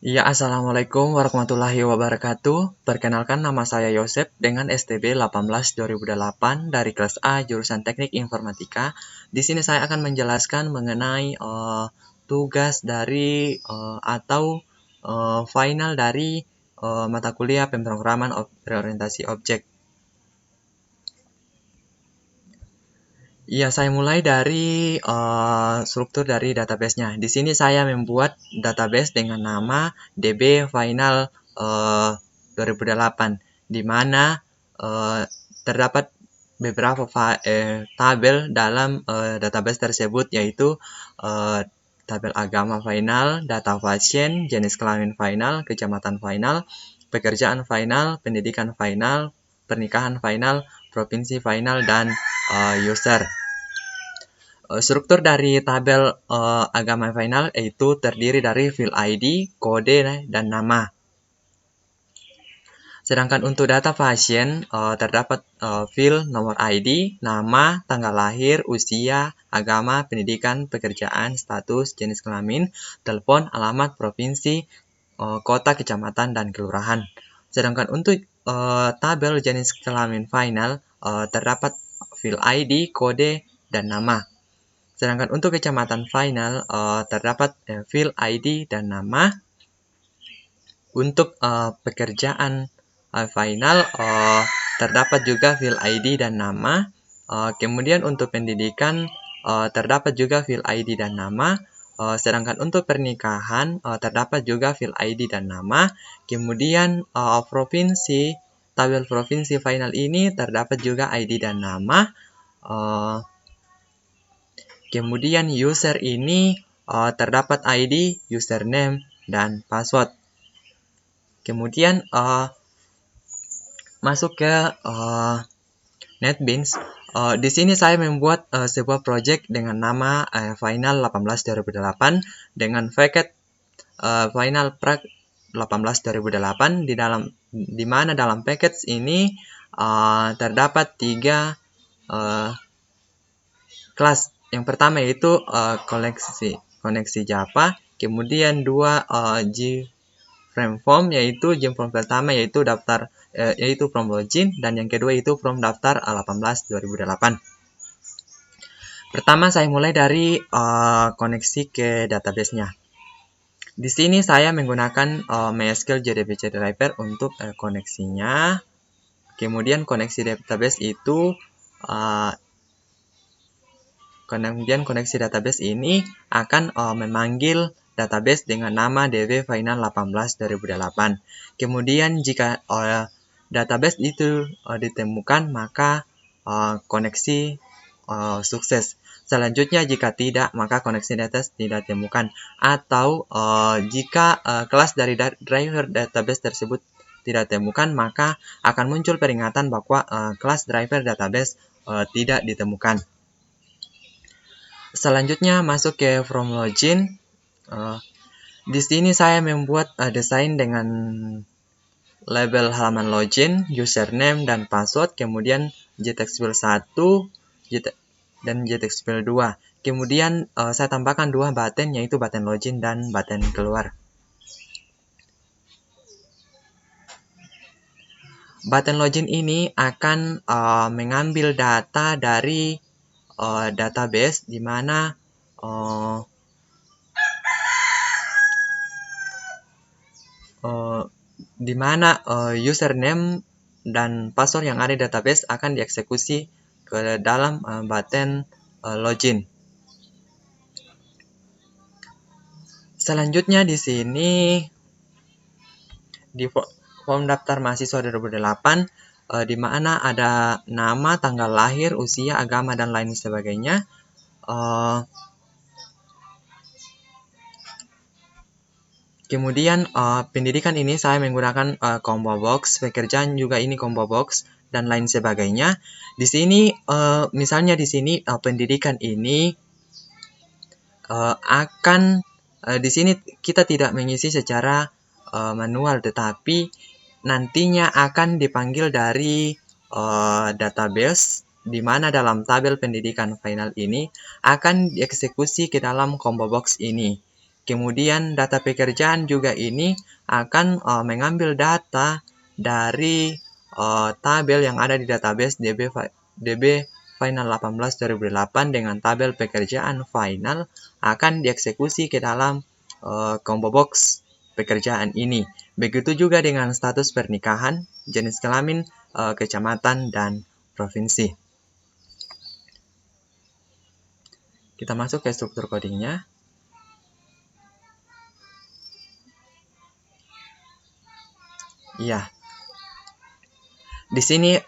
Ya, Assalamualaikum warahmatullahi wabarakatuh. Perkenalkan, nama saya Yosep dengan STB 18-2008 dari kelas A jurusan Teknik Informatika. Di sini saya akan menjelaskan mengenai tugas dari final dari mata kuliah pemrograman berorientasi objek. Ya, saya mulai dari struktur dari database-nya. Di sini saya membuat database dengan nama DB Final 2008, di mana terdapat beberapa tabel dalam database tersebut, yaitu tabel agama final, data pasien, jenis kelamin final, kecamatan final, pekerjaan final, pendidikan final, pernikahan final, provinsi final, dan user. Struktur dari tabel agama final yaitu terdiri dari field ID, kode, dan nama. Sedangkan untuk data pasien terdapat field nomor ID, nama, tanggal lahir, usia, agama, pendidikan, pekerjaan, status, jenis kelamin, telepon, alamat, provinsi, kota, kecamatan, dan kelurahan. Sedangkan untuk tabel jenis kelamin final terdapat field ID, kode, dan nama. Sedangkan untuk kecamatan final terdapat field ID dan nama. Untuk pekerjaan final terdapat juga field ID dan nama. Kemudian untuk pendidikan terdapat juga field ID dan nama. Sedangkan untuk pernikahan terdapat juga field ID dan nama. Kemudian tabel provinsi final ini terdapat juga ID dan nama. Kemudian user ini terdapat ID, username, dan password. Kemudian masuk ke NetBeans. Di sini saya membuat sebuah project dengan nama Final 18-2008 dengan paket Final Prac 18-2008 di mana dalam package ini terdapat 3 kelas. Yang pertama yaitu koneksi Java, kemudian 2 Frame form, yaitu form pertama yaitu from login, dan yang kedua itu from daftar 18-2008. Pertama saya mulai dari koneksi ke database-nya. Di sini saya menggunakan MySQL JDBC driver untuk koneksinya. Kemudian koneksi database itu koneksi database ini akan memanggil database dengan nama DB Final 18-2008. Kemudian jika database itu ditemukan, maka koneksi sukses. Selanjutnya jika tidak, maka koneksi database tidak ditemukan. Atau jika kelas dari driver database tersebut tidak ditemukan, maka akan muncul peringatan bahwa kelas driver database tidak ditemukan. Selanjutnya masuk ke from login. Di sini saya membuat desain dengan label halaman login, username, dan password, kemudian JTextFile 1 dan JTextFile 2. Kemudian saya tambahkan 2 button, yaitu button login dan button keluar. Button login ini akan mengambil data dari database, di mana username dan password yang ada di database akan dieksekusi ke dalam button login. Selanjutnya di sini di form daftar mahasiswa 2008 di mana ada nama, tanggal lahir, usia, agama, dan lain sebagainya. Kemudian pendidikan ini saya menggunakan combo box, pekerjaan juga ini combo box, dan lain sebagainya. Di sini misalnya di sini pendidikan ini di sini kita tidak mengisi secara manual, tetapi nantinya akan dipanggil dari database, di mana dalam tabel pendidikan final ini akan dieksekusi ke dalam combo box ini. Kemudian data pekerjaan juga ini akan mengambil data dari tabel yang ada di database DB Final 18 2008 dengan tabel pekerjaan final akan dieksekusi ke dalam combo box pekerjaan ini. Begitu juga dengan status pernikahan, jenis kelamin, kecamatan, dan provinsi. Kita masuk ke struktur codingnya. Ya, di sini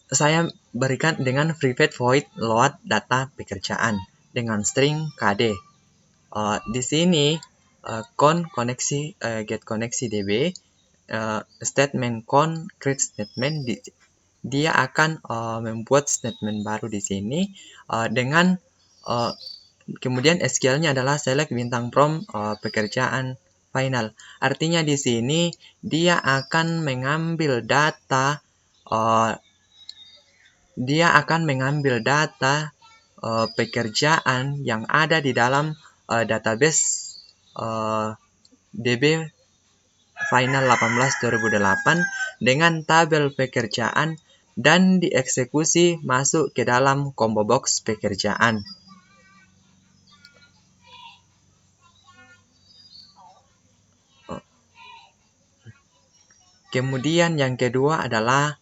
saya berikan dengan private void load data pekerjaan dengan string KD. Di sini con koneksi get koneksi DB statement con create statement dia akan membuat statement baru di sini dengan kemudian SQL-nya adalah select bintang from pekerjaan final. Artinya di sini dia akan mengambil data pekerjaan yang ada di dalam database DB Final 18 2008 dengan tabel pekerjaan dan dieksekusi masuk ke dalam combo box pekerjaan. Kemudian yang kedua adalah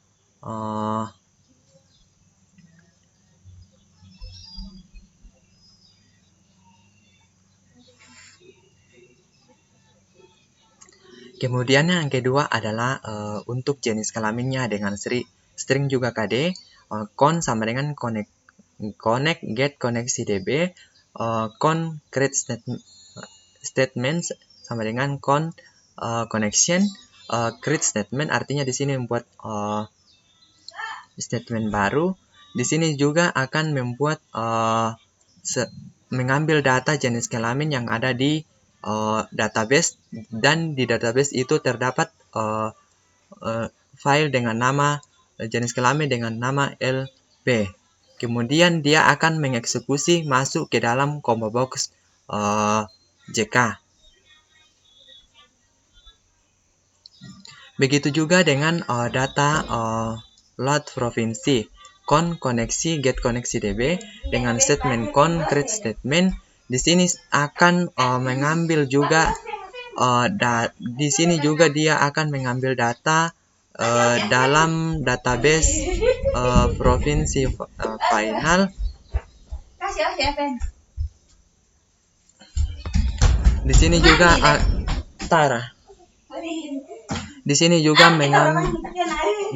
untuk jenis kelaminnya dengan string juga KD, con sama dengan connect get koneksi DB, con create statement sama dengan con connection create statement, artinya di sini membuat statement baru. Di sini juga akan membuat mengambil data jenis kelamin yang ada di database, dan di database itu terdapat file dengan nama jenis kelamin dengan nama LP. Kemudian dia akan mengeksekusi masuk ke dalam combo box JK. Begitu juga dengan data load provinsi. Con koneksi get koneksi DB dengan statement con create statement. Di sini akan mengambil juga di sini juga dia akan mengambil data dalam database provinsi final. Di sini juga di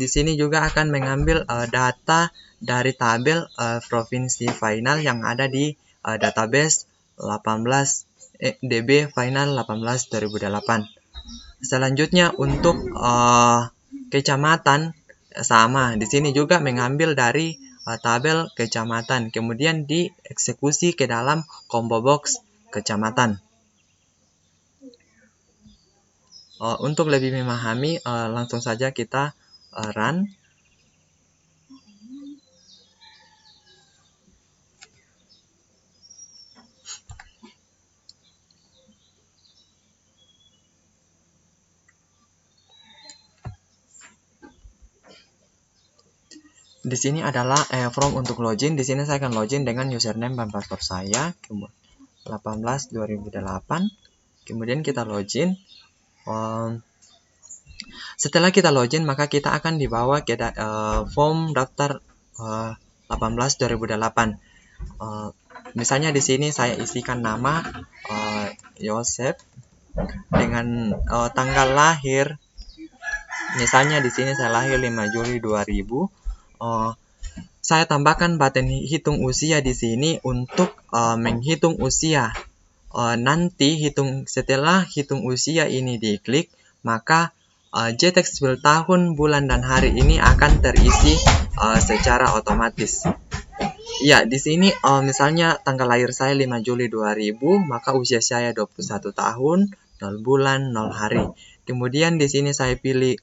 sini juga akan mengambil data dari tabel provinsi final yang ada di database DB Final 18 2008. Selanjutnya untuk kecamatan sama, di sini juga mengambil dari tabel kecamatan, kemudian dieksekusi ke dalam combo box kecamatan. Untuk lebih memahami, langsung saja kita run. Di sini adalah from untuk login. Di sini saya akan login dengan username dan password saya 18 2008. Kemudian kita login. Setelah kita login, maka kita akan dibawa ke form daftar 18 2008. Misalnya di sini saya isikan nama Yosef dengan tanggal lahir. Misalnya di sini saya lahir 5 Juli 2000. Saya tambahkan button hitung usia di sini untuk menghitung usia. Nanti setelah hitung usia ini diklik, maka JText Field tahun, bulan, dan hari ini akan terisi secara otomatis. Ya, di sini misalnya tanggal lahir saya 5 Juli 2000, maka usia saya 21 tahun, 0 bulan, 0 hari. Kemudian di sini saya pilih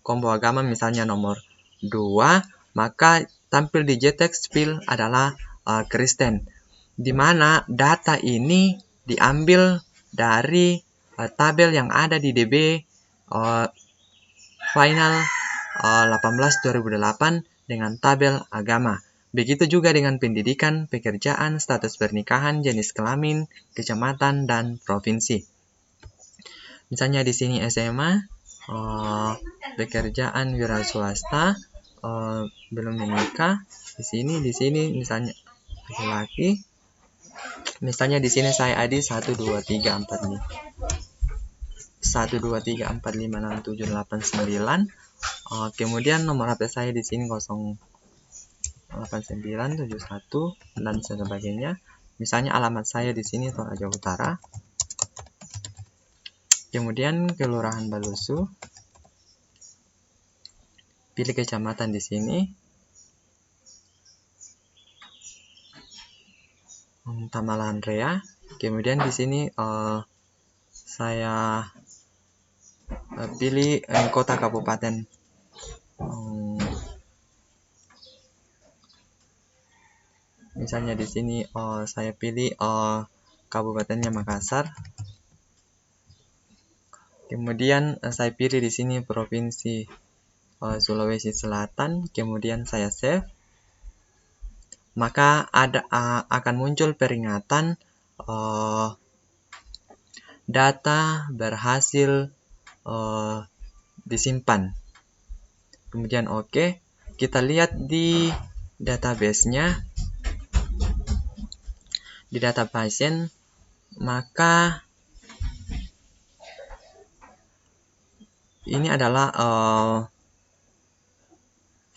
combo agama misalnya nomor 2, maka tampil di JText Field adalah Kristen, di mana data ini diambil dari tabel yang ada di DB final 18/2008 dengan tabel agama. Begitu juga dengan pendidikan, pekerjaan, status pernikahan, jenis kelamin, kecamatan, dan provinsi. Misalnya di sini SMA, pekerjaan wira swasta, belum menikah. Di sini misalnya laki-laki. Misalnya di sini saya ID 1 2 3 4 5. 1 2 3 4 5 6 7 8 9. Kemudian nomor HP saya di sini 08971 dan sebagainya. Misalnya alamat saya di sini Toraja Utara. Kemudian Kelurahan Balusu. Pilih kecamatan di sini. Tamalan Rea. Kemudian di sini saya pilih kota kabupaten. Misalnya di sini saya pilih kabupatennya Makassar. Kemudian saya pilih di sini provinsi Sulawesi Selatan. Kemudian saya save. Maka akan muncul peringatan data berhasil disimpan. Kemudian oke. Kita lihat di database-nya. Di data pasien, maka ini adalah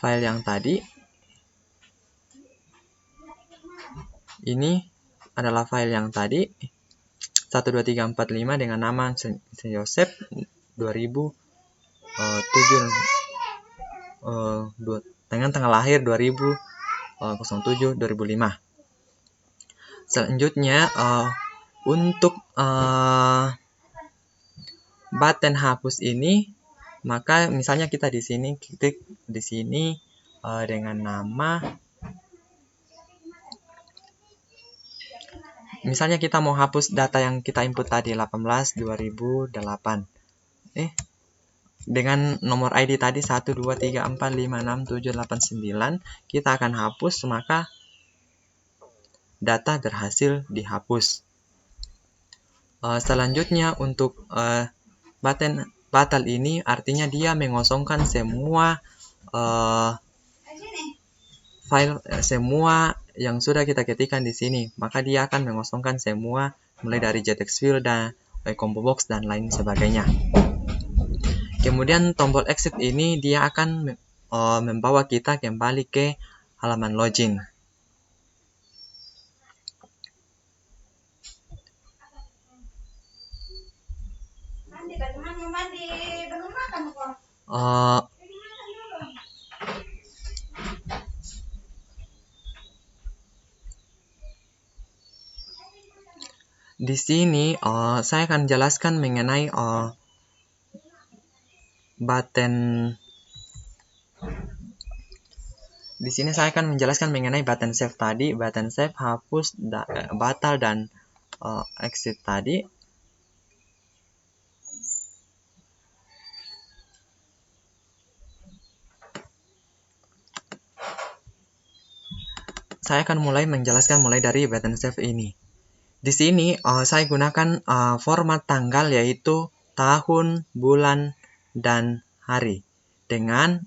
file yang tadi. Ini adalah file yang tadi 12345 dengan nama Yosep 2007 dengan tanggal lahir 2007 2005. Selanjutnya untuk button hapus ini, maka misalnya kita di sini klik di sini dengan nama. Misalnya kita mau hapus data yang kita input tadi 18/2008. Dengan nomor ID tadi 1 2 3 4 5 6 7 8 9, kita akan hapus, maka data berhasil dihapus. Selanjutnya untuk button batal ini artinya dia mengosongkan semua file semua yang sudah kita ketikkan di sini. Maka dia akan mengosongkan semua mulai dari JTEX file dan combo box dan lain sebagainya. Kemudian tombol exit ini dia akan membawa kita kembali ke halaman login. Di sini saya akan jelaskan mengenai button. Di sini saya akan menjelaskan mengenai button save tadi, button save, hapus, batal dan exit tadi. Saya akan menjelaskan mulai dari button save ini. Di sini saya gunakan format tanggal yaitu tahun, bulan, dan hari dengan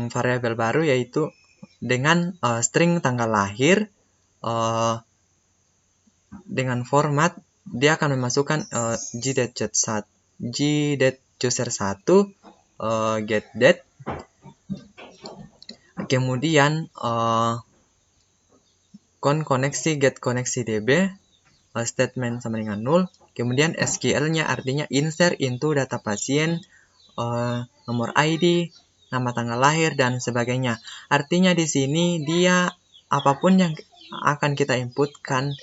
variabel baru yaitu dengan string tanggal lahir dengan format dia akan memasukkan gdate_user1 getDate. Kemudian koneksi get koneksi db statement sama dengan 0. Kemudian SQL-nya artinya insert into data pasien, nomor ID, nama tanggal lahir dan sebagainya. Artinya di sini dia apapun yang akan kita inputkan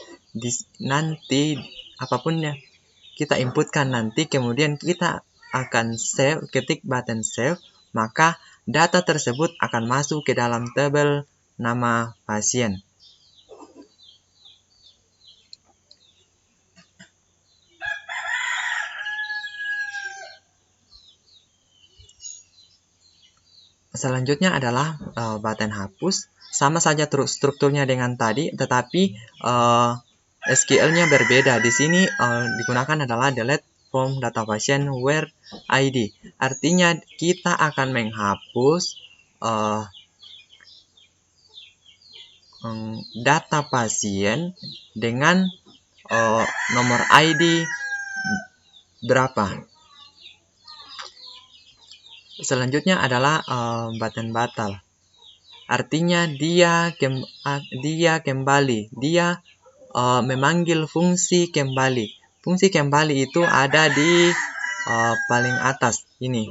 nanti, apapun yang kita inputkan nanti, kemudian kita akan save, ketik button save, maka data tersebut akan masuk ke dalam tabel nama pasien. Selanjutnya adalah button hapus. Sama saja strukturnya dengan tadi, tetapi SQL-nya berbeda. Di sini digunakan adalah delete from data patient where ID. Artinya kita akan menghapus data pasien dengan nomor ID berapa. Selanjutnya adalah button batal. Artinya dia memanggil fungsi kembali. Fungsi kembali itu ada di paling atas ini.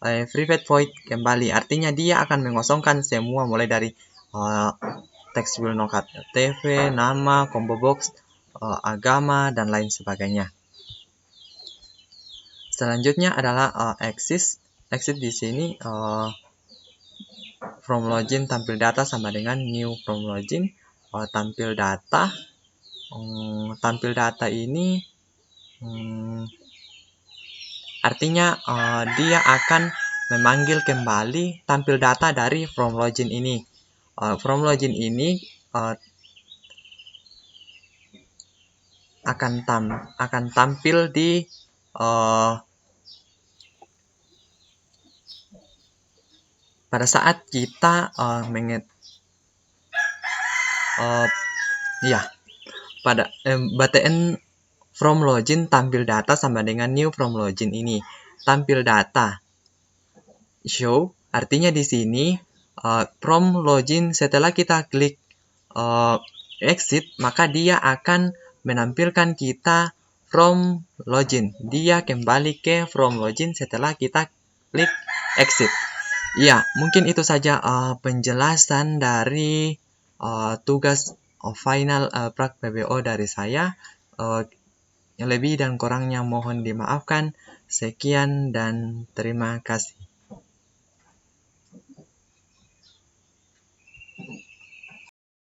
Private void kembali. Artinya dia akan mengosongkan semua mulai dari text will not TV, nama, combo box, agama, dan lain sebagainya. Selanjutnya adalah exit. Exit di sini from login tampil data sama dengan new from login. Tampil data. Tampil data ini artinya dia akan memanggil kembali tampil data dari from login ini. From login ini akan tampil di pada saat kita button from login tampil data sama dengan new from login ini. Tampil data show artinya di sini from login setelah kita klik exit, maka dia akan menampilkan kita from login. Dia kembali ke from login setelah kita klik exit. Ya, mungkin itu saja penjelasan dari tugas final Prac PBO dari saya. Yang lebih dan kurangnya mohon dimaafkan. Sekian dan terima kasih.